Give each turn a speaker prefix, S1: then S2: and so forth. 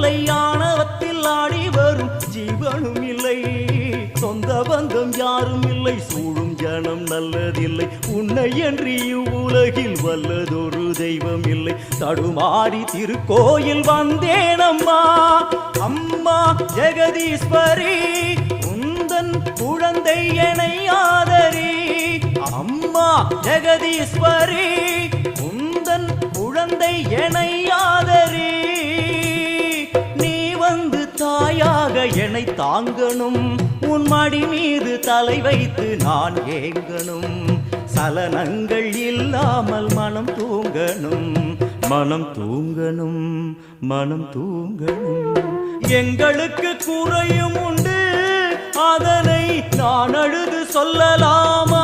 S1: இல்லை, ஆணவத்தில் ஆடி வரும் ஜீவனும் இல்லை. சொந்த பந்தம் யாரும் இல்லை, சூழும் ஜனம் நல்லதில்லை. உன்னை என்று இவ்வுலகில் வல்லதொரு தெய்வம் இல்லை. தடுமாறி திருக்கோயில் வந்தேன் அம்மா, அம்மா ஜெகதீஸ்வரி, உந்தன் குழந்தை என்னை ஆதரி. அம்மா ஜெகதீஸ்வரி, உந்தன் குழந்தை என்னை ஆதரி. நீ வந்து தாயாக என்னை தாங்கணும், உன் மடி மீது தலை வைத்து நான் ஏங்கணும். சலனங்கள் இல்லாமல் மனம் தூங்கணும், மனம் தூங்கணும், மனம் தூங்கணும். எங்களுக்கு குறையும் உண்டு, அதனை நான் அழுது சொல்லலாமா?